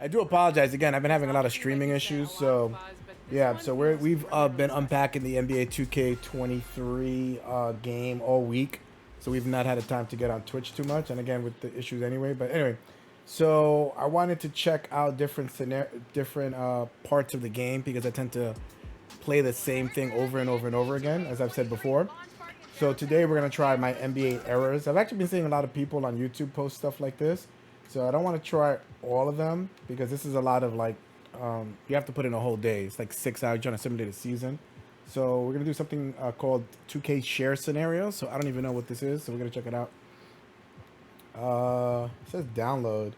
I do apologize again. I've been having a lot of streaming issues, so yeah. So we've been unpacking the NBA 2K23 game all week, so we've not had a time to get on Twitch too much, and again with the issues anyway. But anyway, so I wanted to check out different parts of the game because I tend to play the same thing over and over and over again, as I've said before. So today we're gonna try my NBA errors. I've actually been seeing a lot of people on YouTube post stuff like this. So I don't want to try all of them because this is a lot of like, you have to put in a whole day. It's like 6 hours trying to simulate a season. So we're gonna do something called 2K share scenario. So I don't even know what this is. So we're gonna check it out. It says download.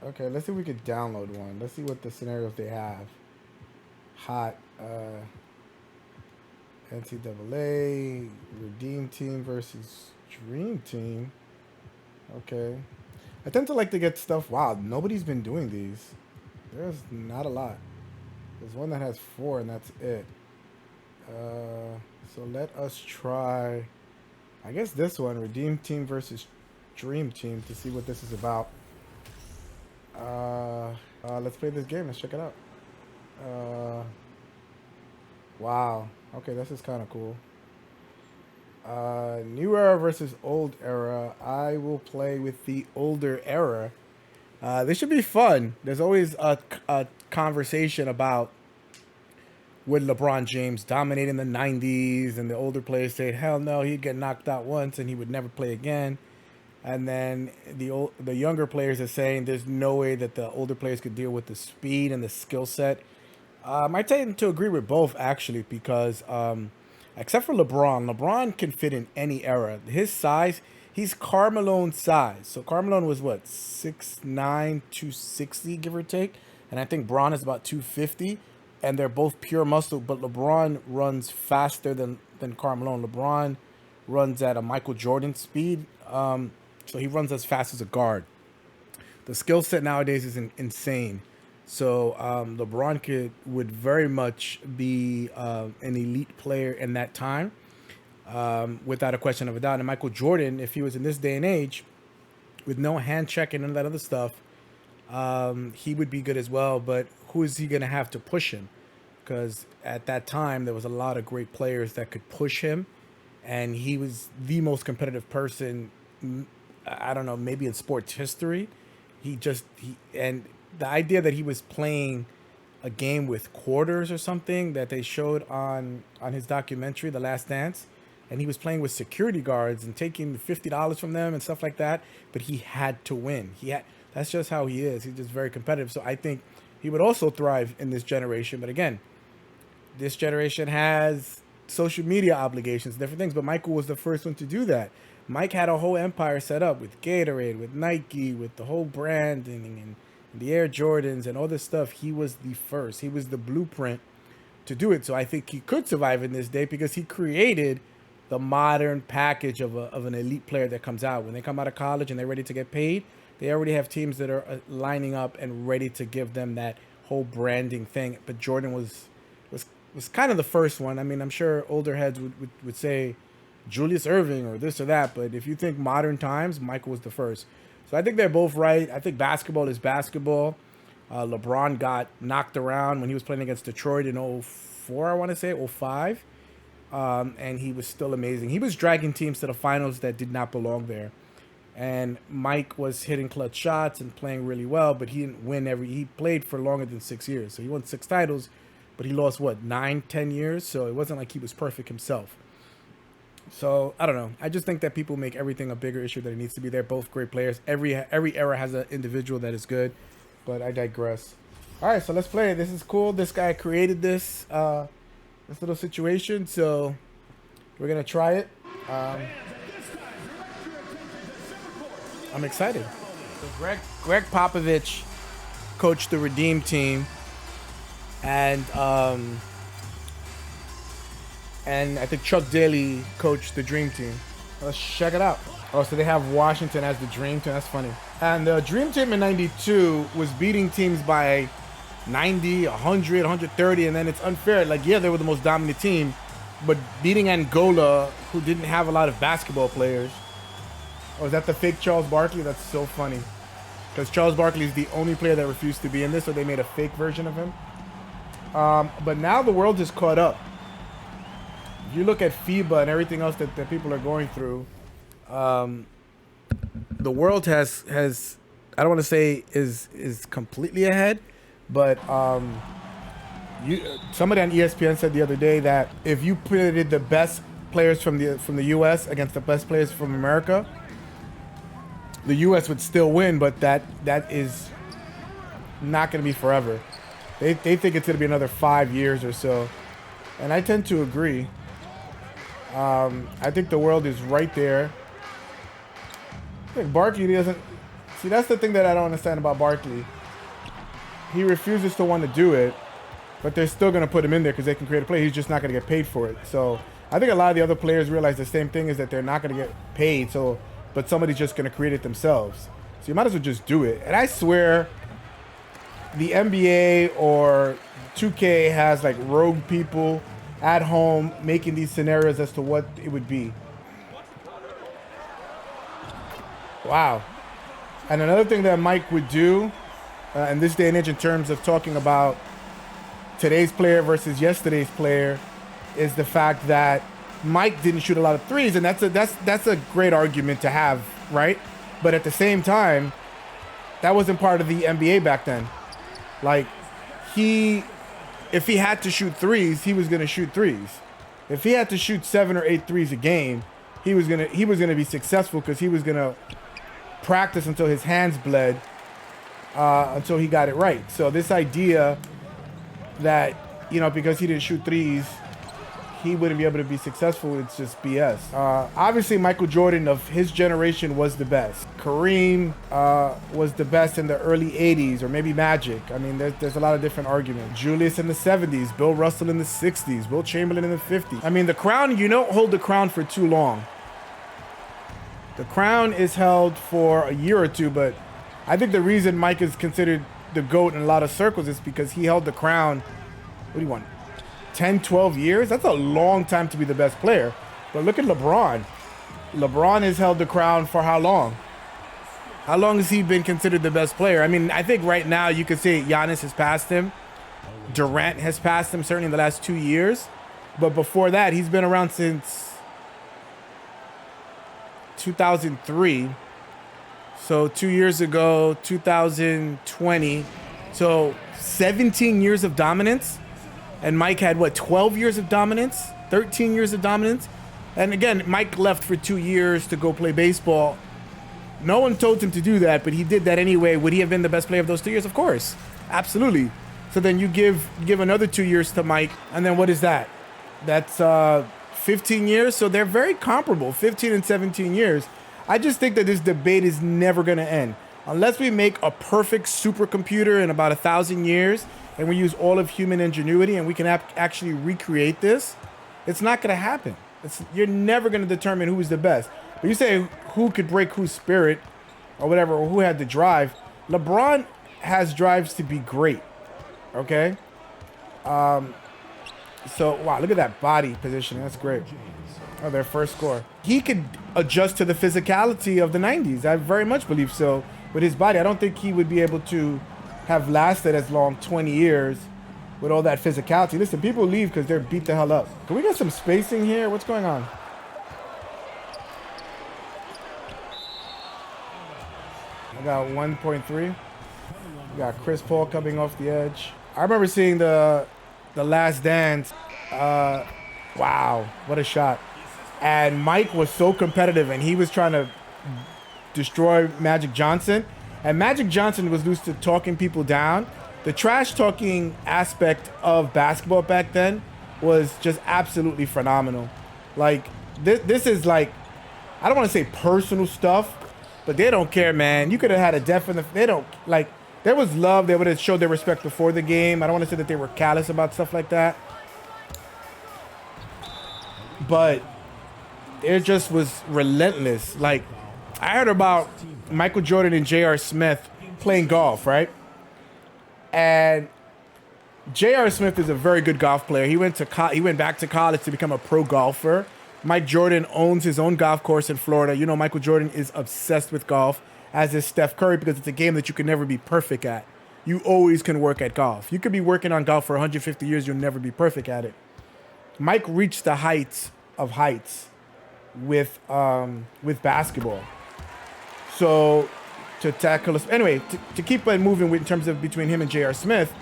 Okay, let's see if we could download one. Let's see what the scenarios they have. Hot. NCAA, Redeem Team versus Dream Team. Okay. I tend to like to get stuff. Wow, nobody's been doing these. There's not a lot. There's one that has 4 and that's it. So let us try, I guess this one, Redeem Team versus Dream Team, to see what this is about. Let's play this game. Let's check it out. Wow. Okay, this is kind of cool. New era versus old era. I will play with the older era. This should be fun. There's always a conversation about would LeBron James dominate in the 90s, and the older players say, hell no, he'd get knocked out once and he would never play again. And then the younger players are saying there's no way that the older players could deal with the speed and the skill set. I tend to agree with both, actually, because except for LeBron can fit in any era. His size, he's Carmelo's size. So Carmelo was what, 6'9", 260, give or take. And I think Bron is about 250. And they're both pure muscle, but LeBron runs faster than Carmelo. LeBron runs at a Michael Jordan speed. So he runs as fast as a guard. The skill set nowadays is insane. So LeBron would very much be an elite player in that time, without a question of a doubt. And Michael Jordan, if he was in this day and age, with no hand check and none of that other stuff, he would be good as well. But who is he going to have to push him? Because at that time, there was a lot of great players that could push him. And he was the most competitive person, I don't know, maybe in sports history. And the idea that he was playing a game with quarters or something that they showed on his documentary, The Last Dance, and he was playing with security guards and taking $50 from them and stuff like that, but he had to win. That's just how he is. He's just very competitive. So I think he would also thrive in this generation. But again, this generation has social media obligations, different things, but Michael was the first one to do that. Mike had a whole empire set up with Gatorade, with Nike, with the whole brand and the Air Jordans and all this stuff. He was the first. He was the blueprint to do it. So I think he could survive in this day because he created the modern package of an elite player that comes out. When they come out of college and they're ready to get paid, they already have teams that are lining up and ready to give them that whole branding thing. But Jordan was kind of the first one. I mean, I'm sure older heads would say Julius Erving or this or that, but if you think modern times, Michael was the first. So I think they're both right. I think basketball is basketball. LeBron got knocked around when he was playing against Detroit in 04, I want to say, 05. And he was still amazing. He was dragging teams to the finals that did not belong there. And Mike was hitting clutch shots and playing really well, but he didn't win he played for longer than 6 years. So he won 6 titles, but he lost, 9-10 years? So it wasn't like he was perfect himself. So I don't know. I just think that people make everything a bigger issue than it needs to be. They're both great players. Every era has an individual that is good, but I digress. All right, so let's play. This is cool. This guy created this little situation, so we're gonna try it. I'm excited. So Greg Popovich coached the Redeem Team, and I think Chuck Daly coached the Dream Team. Let's check it out. Oh, so they have Washington as the Dream Team. That's funny. And the Dream Team in 92 was beating teams by 90, 100, 130, and then it's unfair. Like, yeah, they were the most dominant team, but beating Angola, who didn't have a lot of basketball players. Oh, is that the fake Charles Barkley? That's so funny. because Charles Barkley is the only player that refused to be in this, so they made a fake version of him. But now the world is caught up. If you look at FIBA and everything else that people are going through, the world has I don't want to say is completely ahead, but somebody on ESPN said the other day that if you pitted the best players from the U.S. against the best players from America, the U.S. would still win, but that is not going to be forever. They think it's going to be another 5 years or so, and I tend to agree. I think the world is right there. I think Barkley doesn't... See, that's the thing that I don't understand about Barkley. He refuses to want to do it, but they're still going to put him in there because they can create a play. He's just not going to get paid for it. So I think a lot of the other players realize the same thing, is that they're not going to get paid, but somebody's just going to create it themselves. So you might as well just do it. And I swear the NBA or 2K has like rogue people at home making these scenarios as to what it would be. Wow. And another thing that Mike would do in this day and age in terms of talking about today's player versus yesterday's player is the fact that Mike didn't shoot a lot of threes, and that's a great argument to have, right? But at the same time, that wasn't part of the NBA back then. Like, if he had to shoot threes, he was gonna shoot threes. If he had to shoot 7 or 8 threes a game, he was gonna be successful because he was gonna practice until his hands bled, until he got it right. So this idea that, because he didn't shoot threes, he wouldn't be able to be successful, it's just BS. Obviously, Michael Jordan of his generation was the best. Kareem was the best in the early 80s, or maybe Magic. I mean, there's a lot of different arguments. Julius in the 70s, Bill Russell in the 60s, Will Chamberlain in the 50s. I mean, the crown, you don't hold the crown for too long. The crown is held for a year or two, but I think the reason Mike is considered the GOAT in a lot of circles is because he held the crown, what do you want, 10, 12 years? That's a long time to be the best player. But look at LeBron. LeBron has held the crown for how long? How long has he been considered the best player? I mean, I think right now you could say Giannis has passed him. Durant has passed him, certainly in the last 2 years. But before that, he's been around since 2003. So 2 years ago, 2020. So 17 years of dominance. And Mike had, 12 years of dominance? 13 years of dominance? And again, Mike left for 2 years to go play baseball. No one told him to do that, but he did that anyway. Would he have been the best player of those 2 years? Of course. Absolutely. So then you give another 2 years to Mike, and then what is that? That's 15 years? So they're very comparable, 15 and 17 years. I just think that this debate is never going to end. Unless we make a perfect supercomputer in about 1,000 years, and we use all of human ingenuity and we can actually recreate this, it's not going to happen. You're never going to determine who's the best. But you say who could break whose spirit or whatever, or who had the drive. LeBron has drives to be great, okay? So, wow, look at that body positioning. That's great. Oh, their first score. He could adjust to the physicality of the 90s. I very much believe so with his body. I don't think he would be able to have lasted as long, 20 years, with all that physicality. Listen, people leave because they're beat the hell up. Can we get some spacing here? What's going on? I got 1.3. We got Chris Paul coming off the edge. I remember seeing the Last Dance. Wow, what a shot. And Mike was so competitive, and he was trying to destroy Magic Johnson. And Magic Johnson was used to talking people down. The trash talking aspect of basketball back then was just absolutely phenomenal. Like, this is like, I don't want to say personal stuff, but they don't care, man. You could have had a definite, they don't, like, there was love. They would have showed their respect before the game. I don't want to say that they were callous about stuff like that. But it just was relentless. Like, I heard about Michael Jordan and J.R. Smith playing golf, right? And J.R. Smith is a very good golf player. He went back to college to become a pro golfer. Mike Jordan owns his own golf course in Florida. You know, Michael Jordan is obsessed with golf. as is Steph Curry because it's a game that you can never be perfect at. You always can work at golf. You could be working on golf for 150 years, you'll never be perfect at it. Mike reached the heights of heights with basketball. So to tackle us anyway, to keep it moving in terms of between him and J.R. Smith,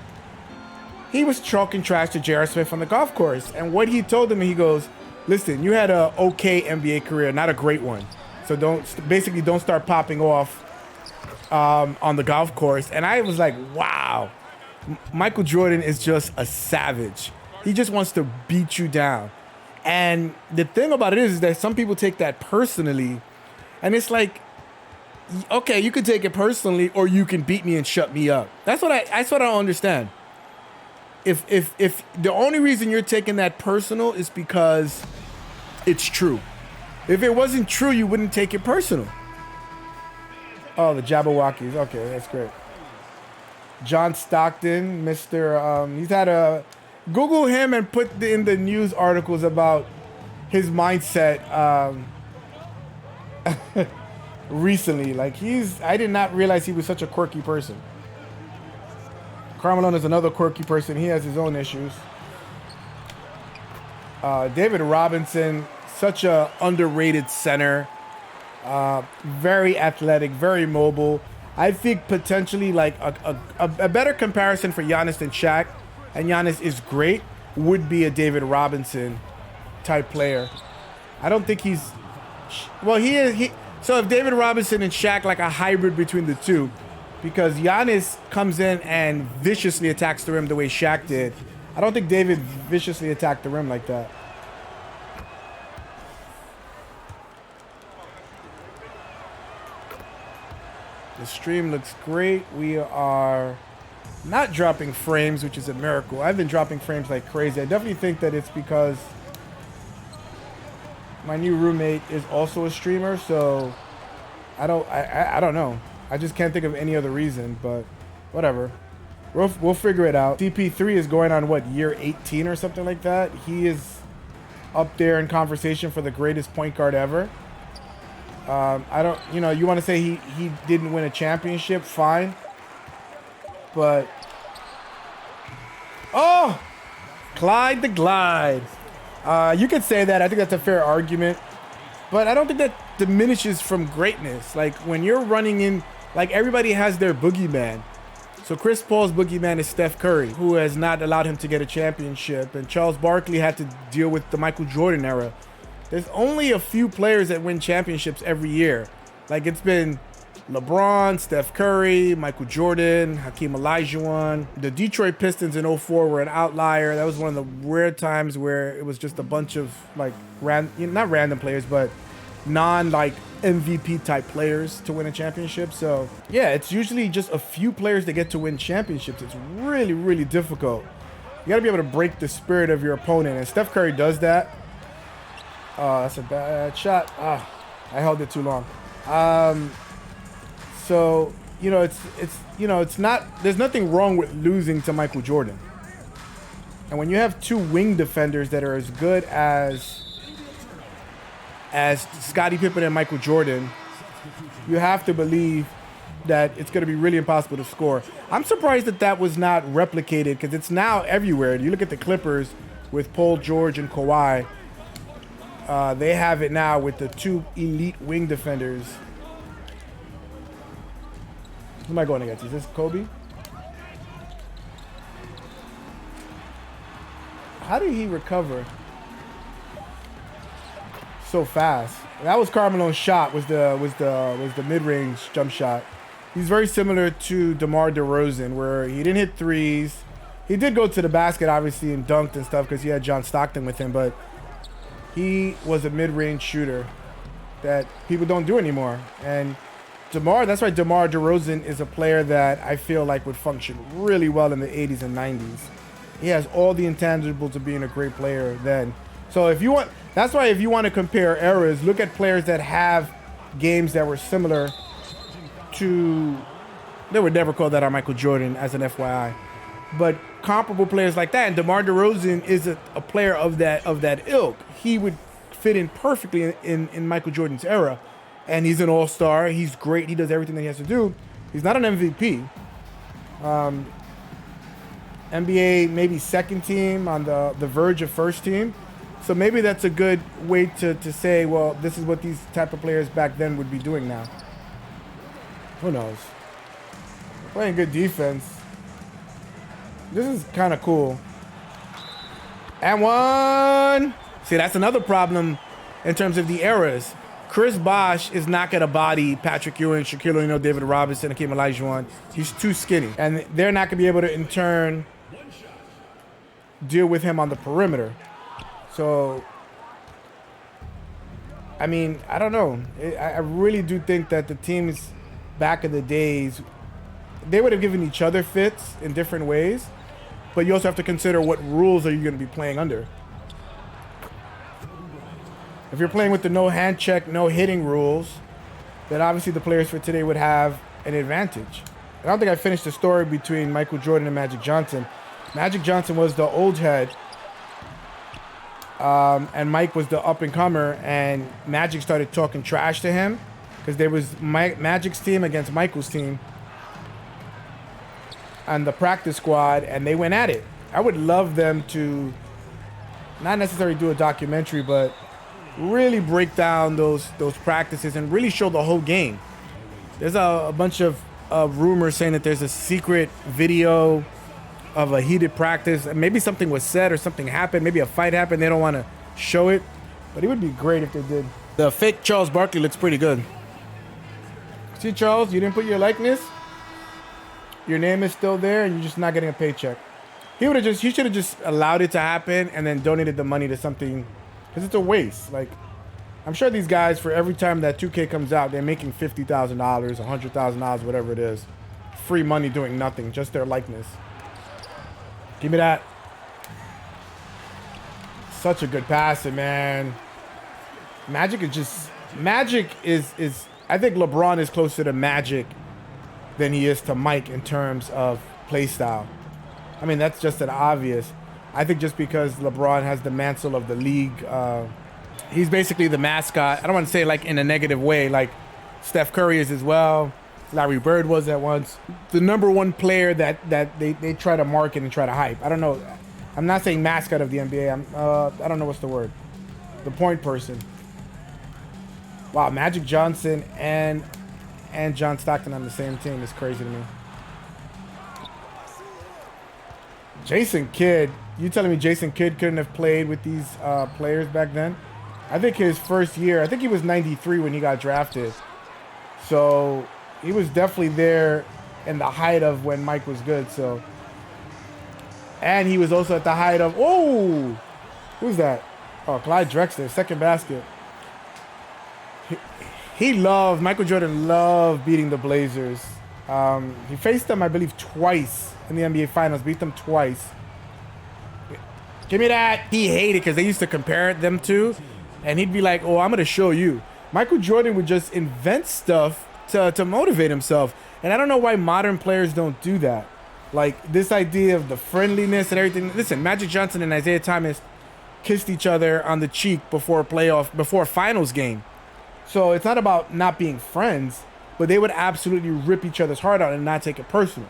he was chalking trash to J.R. Smith on the golf course. And what he told him, he goes, listen, you had a okay NBA career, not a great one. So don't start popping off on the golf course. And I was like, wow, Michael Jordan is just a savage. He just wants to beat you down. And the thing about it is that some people take that personally. And it's like, okay, you can take it personally or you can beat me and shut me up. That's what I don't understand. If the only reason you're taking that personal is because it's true. If it wasn't true, you wouldn't take it personal. Oh, the Jabberwockies. Okay, that's great. John Stockton, he's had a... Google him and put in the news articles about his mindset recently. Like, I did not realize he was such a quirky person. Carmelo is another quirky person. He has his own issues. David Robinson, such a underrated center. Very athletic, very mobile. I think potentially like a better comparison for Giannis than Shaq, and Giannis is great, would be a David Robinson type player. I don't think he's... Well, he is... So if David Robinson and Shaq, like a hybrid between the two, because Giannis comes in and viciously attacks the rim the way Shaq did. I don't think David viciously attacked the rim like that. The stream looks great. We are not dropping frames, which is a miracle. I've been dropping frames like crazy. I definitely think that it's because my new roommate is also a streamer, so I don't know. I just can't think of any other reason, but whatever. We'll figure it out. CP3 is going on, what, year 18 or something like that? He is up there in conversation for the greatest point guard ever. You want to say he didn't win a championship, fine. But, oh, Clyde the Glide. You could say that. I think that's a fair argument. But I don't think that diminishes from greatness. Like, when you're running in, like, everybody has their boogeyman. So Chris Paul's boogeyman is Steph Curry, who has not allowed him to get a championship. And Charles Barkley had to deal with the Michael Jordan era. There's only a few players that win championships every year. Like, it's been LeBron, Steph Curry, Michael Jordan, Hakeem Olajuwon. The Detroit Pistons in 04 were an outlier. That was one of the rare times where it was just a bunch of, like, not random players, but non-like MVP type players to win a championship. So yeah, it's usually just a few players that get to win championships. It's really, really difficult. You got to be able to break the spirit of your opponent, and Steph Curry does that. That's a bad shot. I held it too long. So it's not. There's nothing wrong with losing to Michael Jordan. And when you have two wing defenders that are as good as Scottie Pippen and Michael Jordan, you have to believe that it's going to be really impossible to score. I'm surprised that was not replicated, because it's now everywhere. You look at the Clippers with Paul George and Kawhi. They have it now with the two elite wing defenders. Who am I going against? Is this Kobe? How did he recover so fast? That was Carmelo's shot. Was the mid-range jump shot. He's very similar to DeMar DeRozan, where he didn't hit threes. He did go to the basket, obviously, and dunked and stuff because he had John Stockton with him, but he was a mid-range shooter that people don't do anymore. And that's why DeMar DeRozan is a player that I feel like would function really well in the 80s and 90s. He has all the intangibles of being a great player then. So that's why if you want to compare eras, look at players that have games that were similar to, they would never call that our Michael Jordan as an FYI, but comparable players like that. And DeMar DeRozan is a player of that ilk. He would fit in perfectly in Michael Jordan's era. and he's an all-star. He's great. He does everything that he has to do. He's not an MVP. NBA maybe second team, on the verge of first team. So maybe that's a good way to say, well, this is what these type of players back then would be doing now. Who knows? Playing good defense. This is kind of cool. And one. See, that's another problem in terms of the eras. Chris Bosh is not going to body Patrick Ewing, Shaquille O'Neal, David Robinson, Hakeem Olajuwon. He's too skinny. And they're not going to be able to, in turn, deal with him on the perimeter. So, I mean, I don't know. I really do think that the teams back in the days, they would have given each other fits in different ways. But you also have to consider what rules are you going to be playing under. If you're playing with the no hand check, no hitting rules, then obviously the players for today would have an advantage. I don't think I finished the story between Michael Jordan and Magic Johnson. Magic Johnson was the old head, and Mike was the up-and-comer, and Magic started talking trash to him because there was Magic's team against Michael's team on the practice squad, and they went at it. I would love them to not necessarily do a documentary, but really break down those practices and really show the whole game. There's a bunch of rumors saying that there's a secret video of a heated practice. Maybe something was said or something happened. Maybe a fight happened. They don't want to show it, but it would be great if they did. The fake Charles Barkley looks pretty good. See, Charles, you didn't put your likeness. Your name is still there, and you're just not getting a paycheck. He should have just allowed it to happen and then donated the money to something, because it's a waste. Like, I'm sure these guys, for every time that 2K comes out, they're making $50,000, $100,000, whatever it is. Free money doing nothing, just their likeness. Give me that. Such a good passer, man. Magic is I think LeBron is closer to Magic than he is to Mike in terms of play style. I mean, that's just an obvious. I think just because LeBron has the mantle of the league, he's basically the mascot. I don't want to say like in a negative way, like Steph Curry is as well. Larry Bird was at once. The number one player that they try to market and try to hype. I don't know. I'm not saying mascot of the NBA. I don't know what's the word. The point person. Wow, Magic Johnson and John Stockton on the same team is crazy to me. Jason Kidd. You telling me Jason Kidd couldn't have played with these players back then? I think his first year, I think he was 93 when he got drafted. So he was definitely there in the height of when Mike was good. So, and he was also at the height of, oh, who's that? Oh, Clyde Drexler, second basket. Michael Jordan loved beating the Blazers. He faced them, I believe, twice in the NBA Finals, beat them twice. Give me that. He hated because they used to compare them to, and he'd be like, oh, I'm going to show you. Michael Jordan would just invent stuff to motivate himself. And I don't know why modern players don't do that. Like this idea of the friendliness and everything. Listen, Magic Johnson and Isaiah Thomas kissed each other on the cheek before a finals game. So it's not about not being friends, but they would absolutely rip each other's heart out and not take it personal.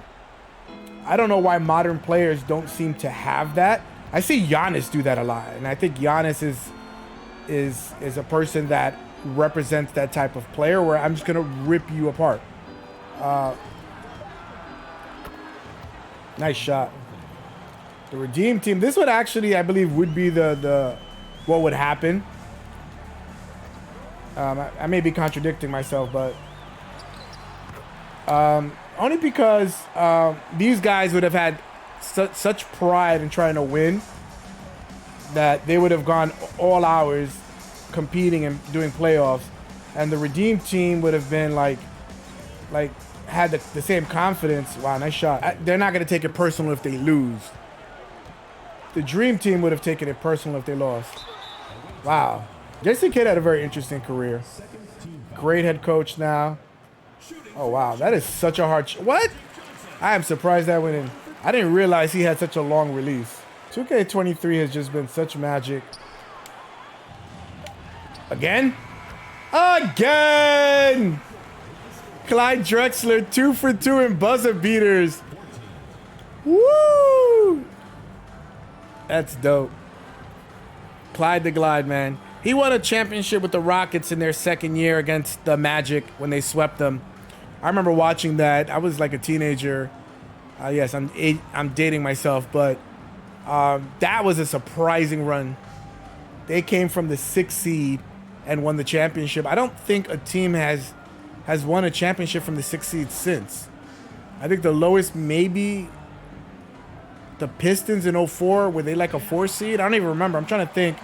I don't know why modern players don't seem to have that. I see Giannis do that a lot, and I think Giannis is a person that represents that type of player where I'm just gonna rip you apart. Nice shot. The Redeem team. This would actually, I believe, would be the what would happen. I may be contradicting myself, but only because these guys would have had such pride in trying to win that they would have gone all hours competing and doing playoffs, and the Redeem team would have been like had the same confidence. Wow, nice shot. They're not going to take it personal if they lose. The Dream team would have taken it personal if they lost. Wow. Jason Kidd had a very interesting career. Great head coach now. Oh, wow. That is such a hard what? I am surprised that went in. I didn't realize he had such a long release. 2K23 has just been such magic. Again? Again! Clyde Drexler, 2 for 2 in buzzer beaters. Woo! That's dope. Clyde the Glide, man. He won a championship with the Rockets in their second year against the Magic when they swept them. I remember watching that. I was like a teenager. Yes, I'm dating myself, but that was a surprising run. They came from the 6th seed and won the championship. I don't think a team has won a championship from the 6th seed since. I think the lowest maybe the Pistons in 04. Were they like a 4 seed? I don't even remember. I'm trying to think.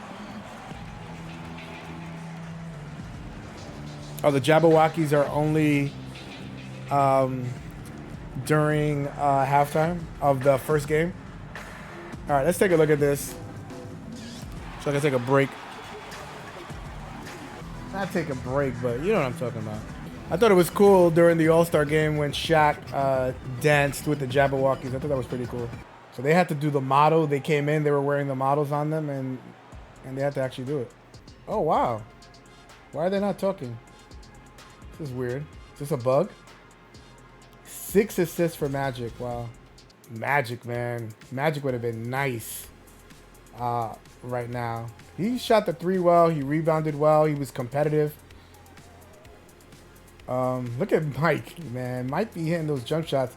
Oh, the Jabberwockies are only during halftime of the first game. All right, let's take a look at this. So I can take a break. Not take a break, but you know what I'm talking about. I thought it was cool during the All-Star game when Shaq danced with the Jabberwockies. I thought that was pretty cool. So they had to do the motto. They came in, they were wearing the models on them, and they had to actually do it. Oh, wow. Why are they not talking? This is weird. Is this a bug? 6 assists for Magic. Wow. Magic, man. Magic would have been nice right now. He shot the 3 well. He rebounded well. He was competitive. Look at Mike, man. Mike be hitting those jump shots.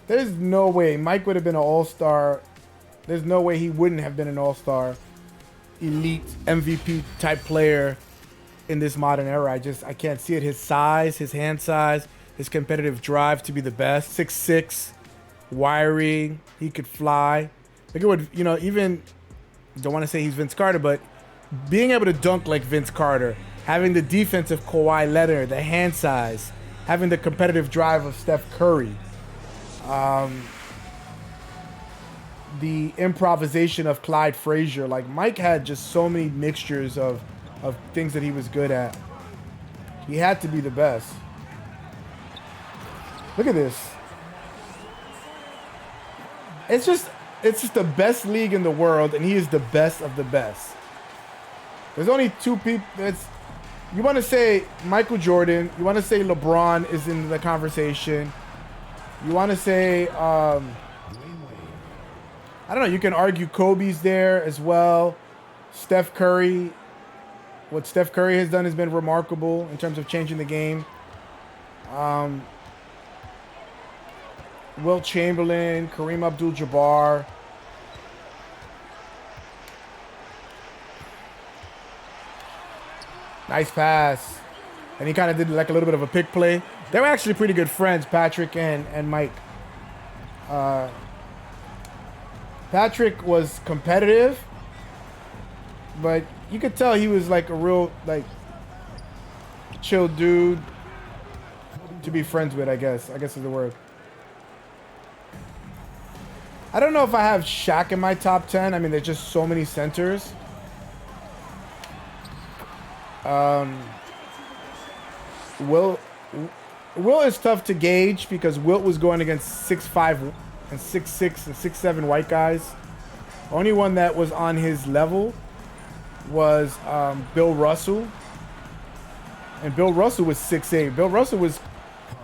There's no way Mike would have been an all-star. There's no way he wouldn't have been an all-star, elite MVP type player in this modern era. I can't see it. His size, his hand size, his competitive drive to be the best. 6'6", wiry. He could fly. Look at what, even, don't want to say he's Vince Carter, but being able to dunk like Vince Carter, having the defensive Kawhi Leonard, the hand size, having the competitive drive of Steph Curry, the improvisation of Clyde Frazier. Like, Mike had just so many mixtures of things that he was good at. He had to be the best. Look at this. It's just the best league in the world, and he is the best of the best. There's only 2 people. You want to say Michael Jordan. You want to say LeBron is in the conversation. You want to say, I don't know. You can argue Kobe's there as well. Steph Curry. What Steph Curry has done has been remarkable in terms of changing the game. Wilt Chamberlain, Kareem Abdul-Jabbar. Nice pass. And he kind of did like a little bit of a pick play. They were actually pretty good friends, Patrick and Mike. Patrick was competitive, but you could tell he was like a real like chill dude to be friends with, I guess is the word. I don't know if I have Shaq in my top 10. I mean, there's just so many centers. Wilt is tough to gauge because Wilt was going against 6'5" and 6'6" and 6'7" white guys. Only one that was on his level was Bill Russell. And Bill Russell was 6'8". Bill Russell was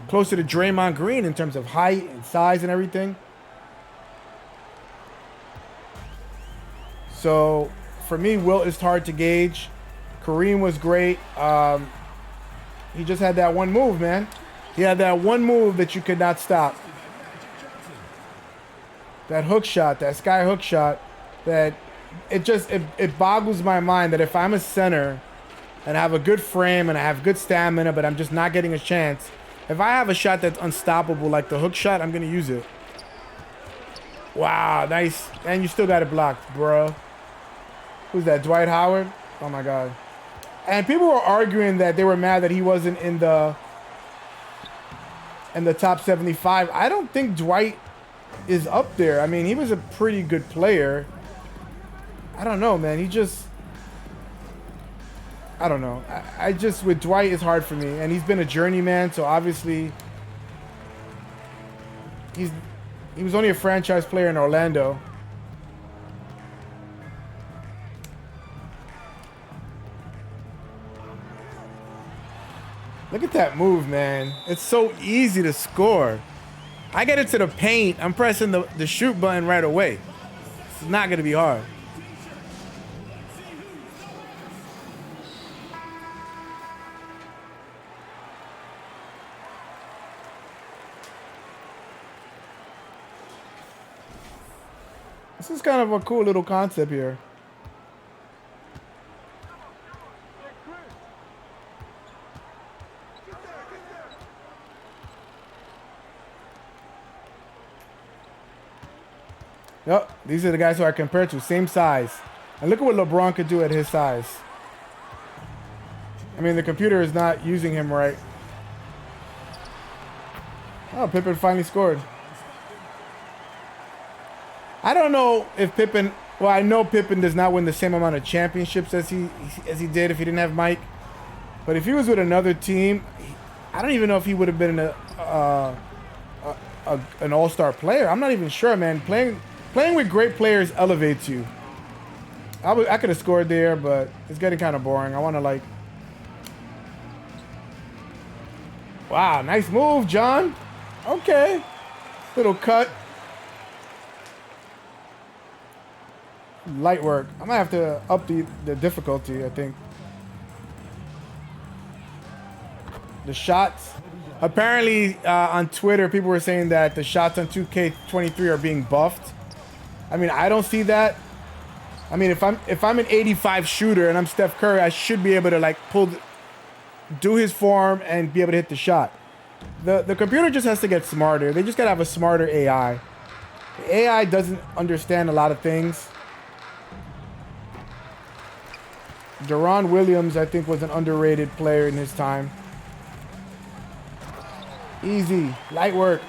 closer to Draymond Green in terms of height and size and everything. So for me, Wilt is hard to gauge. Kareem was great. He just had that one move, man. He had that one move that you could not stop. That hook shot, that sky hook shot, that it boggles my mind that if I'm a center and I have a good frame and I have good stamina, but I'm just not getting a chance, if I have a shot that's unstoppable like the hook shot, I'm going to use it. Wow, nice. And you still got it blocked, bro. Who's that, Dwight Howard? Oh, my God. And people were arguing that they were mad that he wasn't in the top 75. I don't think Dwight is up there. I mean, he was a pretty good player. I don't know, man. I don't know. I just, with Dwight, it's hard for me. And he's been a journeyman, so obviously he was only a franchise player in Orlando. Look at that move, man. It's so easy to score. I get into the paint. I'm pressing the shoot button right away. It's not going to be hard. This is kind of a cool little concept here. Yep, these are the guys who are compared to, same size. And look at what LeBron could do at his size. I mean, the computer is not using him right. Oh, Pippen finally scored. I don't know if Pippen, well, I know Pippen does not win the same amount of championships as he did if he didn't have Mike. But if he was with another team, I don't even know if he would have been an all-star player. I'm not even sure, man. Playing with great players elevates you. I could have scored there, but it's getting kind of boring. I want to, like... Wow, nice move, John. Okay. Little cut. Light work. I'm going to have to up the difficulty, I think. The shots. Apparently, on Twitter, people were saying that the shots on 2K23 are being buffed. I mean, I don't see that. I mean, if I'm an 85 shooter and I'm Steph Curry, I should be able to like do his form and be able to hit the shot. The computer just has to get smarter. They just gotta have a smarter AI. The AI doesn't understand a lot of things. Deron Williams, I think, was an underrated player in his time. Easy, light work.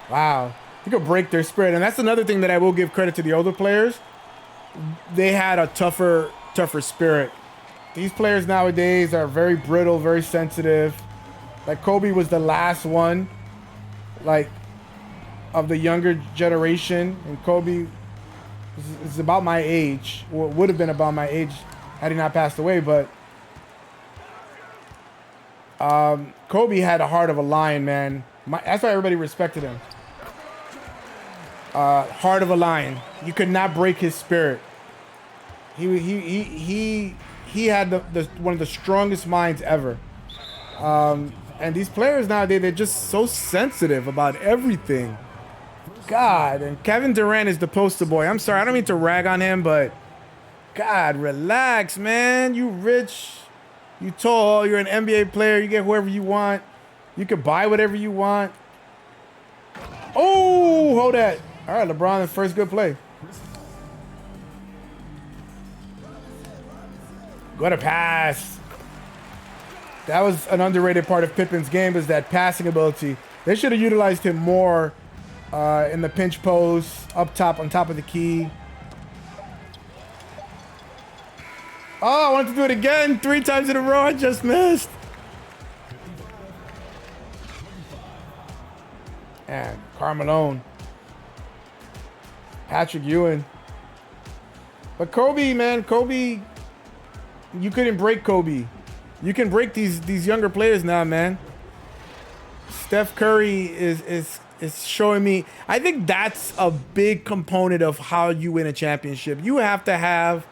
Wow, you could break their spirit, and that's another thing that I will give credit to the older players. They had a tougher spirit. These players nowadays are very brittle, very sensitive. Like Kobe was the last one, like, of the younger generation, and Kobe is about my age, or would have been about my age had he not passed away. But Kobe had a heart of a lion, man. That's why everybody respected him. Heart of a lion. You could not break his spirit. He had the one of the strongest minds ever. And these players nowadays, they're just so sensitive about everything. God, and Kevin Durant is the poster boy. I'm sorry, I don't mean to rag on him, but God, relax, man. You rich, you tall, you're an NBA player. You get whoever you want. You can buy whatever you want. Oh, hold that. All right, LeBron, the first good play. What a pass. That was an underrated part of Pippen's game, is that passing ability. They should have utilized him more in the pinch post, up top, on top of the key. Oh, I wanted to do it again. 3 times in a row. I just missed. And Carmelo. Patrick Ewing. But Kobe, man, Kobe, you couldn't break Kobe. You can break these younger players now, man. Steph Curry is showing me. I think that's a big component of how you win a championship. You have to have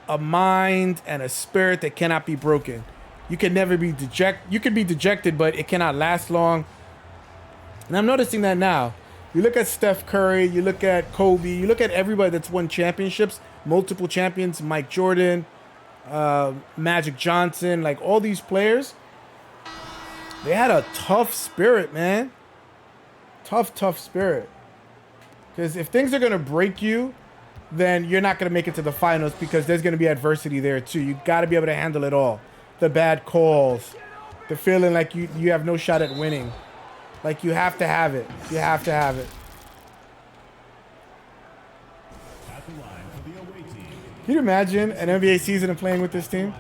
a mind and a spirit that cannot be broken. You can never be dejected. You can be dejected, but it cannot last long. And I'm noticing that now. You look at Steph Curry, you look at Kobe, you look at everybody that's won championships, multiple champions, Mike Jordan, Magic Johnson, like all these players, they had a tough spirit, man. Tough spirit. Because if things are going to break you, then you're not going to make it to the finals, because there's going to be adversity there too. You got to be able to handle it all. The bad calls, the feeling like you have no shot at winning. Like, you have to have it. You have to have it. Can you imagine an NBA season and playing with this team?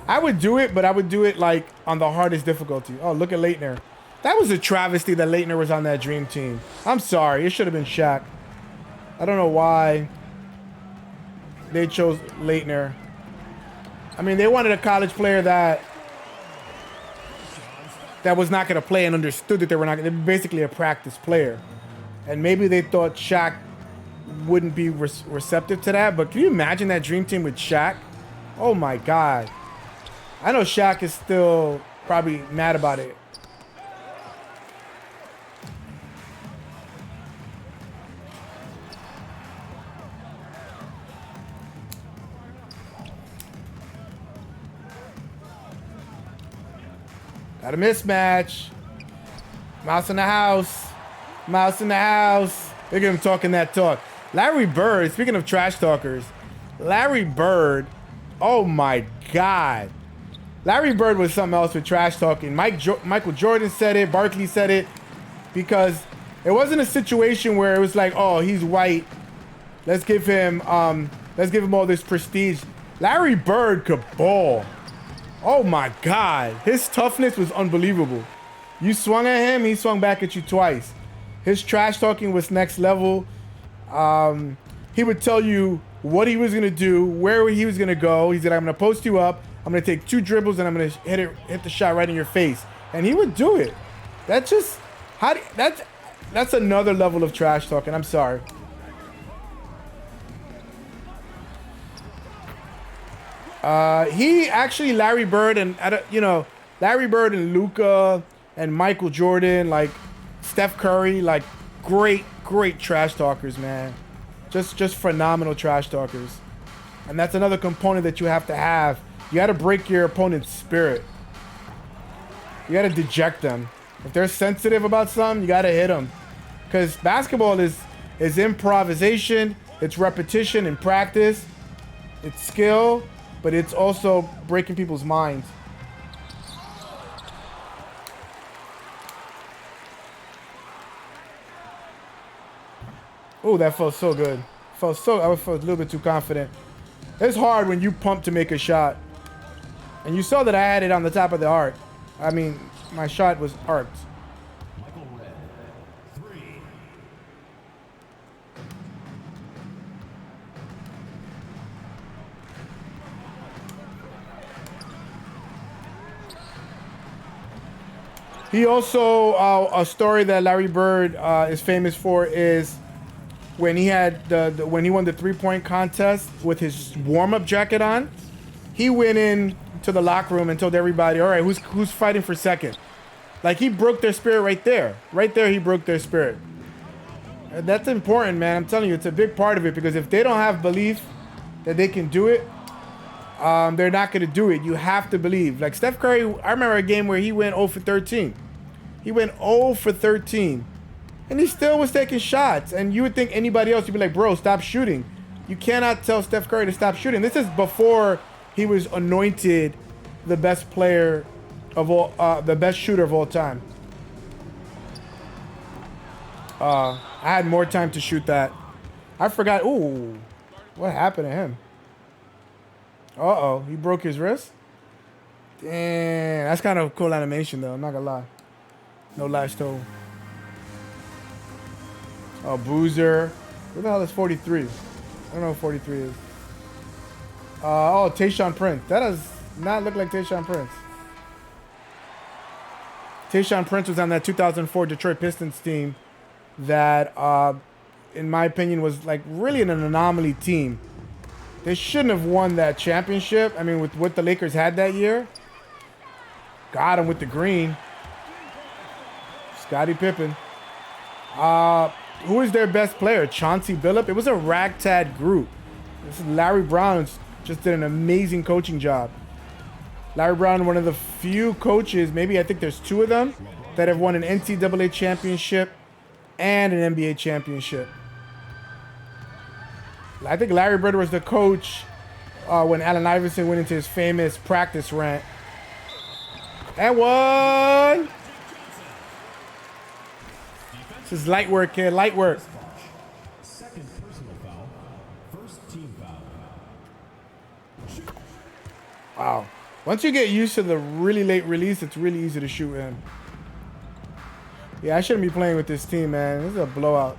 I would do it, but I would do it, like, on the hardest difficulty. Oh, look at Leitner. That was a travesty that Leitner was on that dream team. I'm sorry. It should have been Shaq. I don't know why they chose Leitner. I mean, they wanted a college player that was not going to play and understood that they were not. They're basically a practice player, and maybe they thought Shaq wouldn't be receptive to that. But can you imagine that dream team with Shaq? Oh my God! I know Shaq is still probably mad about it. Got a mismatch. Mouse in the house. Mouse in the house. Look at him talking that talk. Larry Bird, speaking of trash talkers, Larry Bird, oh my God. Larry Bird was something else with trash talking. Michael Jordan said it, Barkley said it, because it wasn't a situation where it was like, oh, he's white. Let's give him all this prestige. Larry Bird could ball. Oh my God. His toughness was unbelievable. You swung at him, he swung back at you twice. His trash talking was next level. He would tell you what he was going to do, where he was going to go. He said, I'm going to post you up. I'm going to take 2 dribbles and I'm going to hit the shot right in your face. And he would do it. That's just, that's another level of trash talking. I'm sorry. Larry Bird and, Larry Bird and Luka and Michael Jordan, like Steph Curry, like great trash talkers, man. Just phenomenal trash talkers. And that's another component that you have to have. You got to break your opponent's spirit. You got to deject them. If they're sensitive about something, you got to hit them. Because basketball is improvisation, it's repetition and practice, it's skill, but it's also breaking people's minds. Oh, that felt so good. I felt a little bit too confident. It's hard when you pump to make a shot. And you saw that I had it on the top of the arc. I mean, my shot was arced. He also, a story that Larry Bird is famous for is when he had when he won the 3-point contest with his warm-up jacket on. He went in to the locker room and told everybody, all right, who's fighting for second? Like, he broke their spirit right there. Right there, he broke their spirit. And that's important, man. I'm telling you, it's a big part of it, because if they don't have belief that they can do it, they're not going to do it. You have to believe. Like Steph Curry, I remember a game where he went 0 for 13. He went 0 for 13. And he still was taking shots. And you would think anybody else, you'd be like, bro, stop shooting. You cannot tell Steph Curry to stop shooting. This is before he was anointed the best player of all, the best shooter of all time. I had more time to shoot that. I forgot. Ooh, what happened to him? Uh-oh, he broke his wrist? Damn, that's kind of cool animation, though. I'm not gonna lie. No lives told. Oh, Boozer. Who the hell is 43? I don't know what 43 is. Oh, Tayshaun Prince. That does not look like Tayshaun Prince. Tayshaun Prince was on that 2004 Detroit Pistons team that, in my opinion, was like really an anomaly team. They shouldn't have won that championship. I mean, with what the Lakers had that year. Got him with the green. Scottie Pippen. Who is their best player? Chauncey Billups. It was a ragtag group. This is Larry Brown just did an amazing coaching job. Larry Brown, one of the few coaches, maybe I think there's 2 of them, that have won an NCAA championship and an NBA championship. I think Larry Bird was the coach when Allen Iverson went into his famous practice rant. And one. This is light work, kid. Light work. Second personal foul. First team foul. Wow. Once you get used to the really late release, it's really easy to shoot in. Yeah, I shouldn't be playing with this team, man. This is a blowout.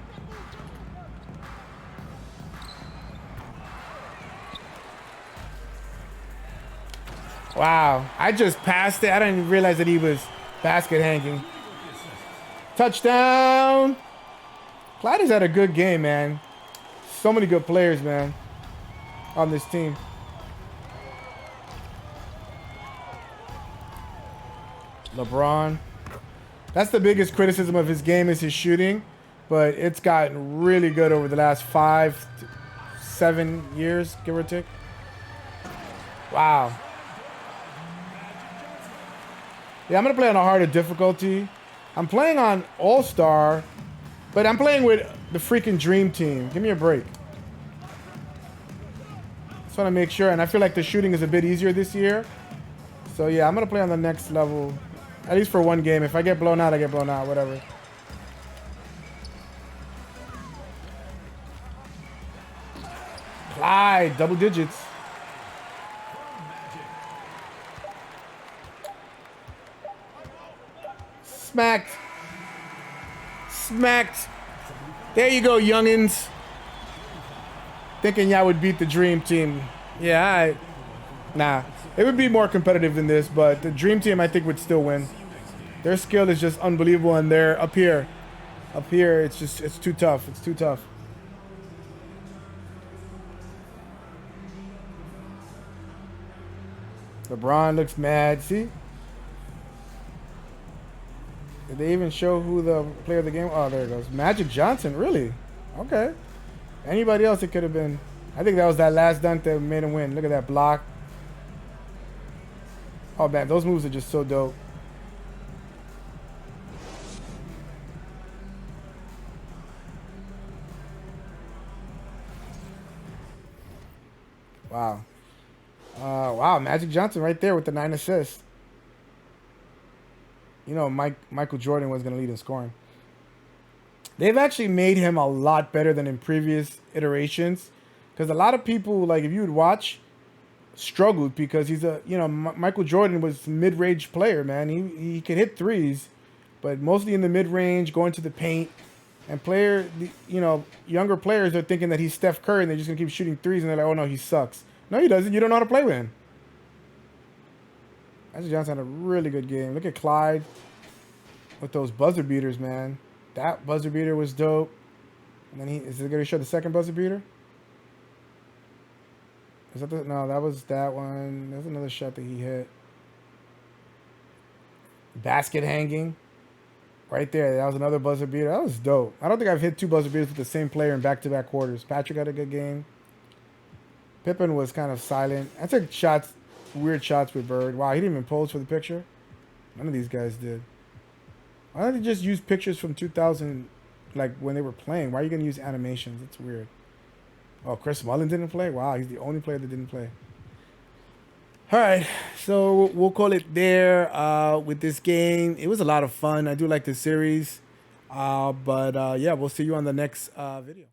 Wow. I just passed it. I didn't even realize that he was basket hanging. Touchdown. Clyde has had a good game, man. So many good players, man, on this team. LeBron. That's the biggest criticism of his game is his shooting, but it's gotten really good over the last 5 to 7 years, give or take. Wow. Yeah, I'm going to play on a harder difficulty. I'm playing on All-Star, but I'm playing with the freaking Dream Team. Give me a break. Just want to make sure, and I feel like the shooting is a bit easier this year. So yeah, I'm going to play on the next level, at least for one game. If I get blown out, I get blown out, whatever. Clyde, double digits. Smacked. Smacked. There you go, youngins. Thinking y'all would beat the Dream Team. Yeah, nah. It would be more competitive than this, but the Dream Team, I think, would still win. Their skill is just unbelievable, and they're up here. Up here, it's too tough. It's too tough. LeBron looks mad. See? Did they even show who the player of the game? Oh, there it goes. Magic Johnson, really? Okay. Anybody else, it could have been. I think that was that last dunk that made him win. Look at that block. Oh, man, those moves are just so dope. Wow. Wow, Magic Johnson right there with the 9 assists. You know, Michael Jordan was going to lead in scoring. They've actually made him a lot better than in previous iterations. Because a lot of people, like, if you would watch, struggled because he's a, you know, Michael Jordan was a mid-range player, man. He could hit threes, but mostly in the mid-range, going to the paint. And you know, younger players are thinking that he's Steph Curry and they're just going to keep shooting threes and they're like, oh no, he sucks. No, he doesn't. You don't know how to play with him. Magic Johnson had a really good game. Look at Clyde with those buzzer beaters, man. That buzzer beater was dope. And then is it going to show the second buzzer beater? Is that no, that was that one. There's another shot that he hit. Basket hanging. Right there. That was another buzzer beater. That was dope. I don't think I've hit 2 buzzer beaters with the same player in back-to-back quarters. Patrick had a good game. Pippen was kind of silent. I took shots, weird shots with Bird. Wow, he didn't even pose for the picture. None of these guys did. Why don't they just use pictures from 2000, like when they were playing? Why are you going to use animations? It's weird. Oh, Chris Mullin didn't play? Wow, he's the only player that didn't play. All right, so we'll call it there with this game. It was a lot of fun. I do like this series. But yeah, we'll see you on the next video.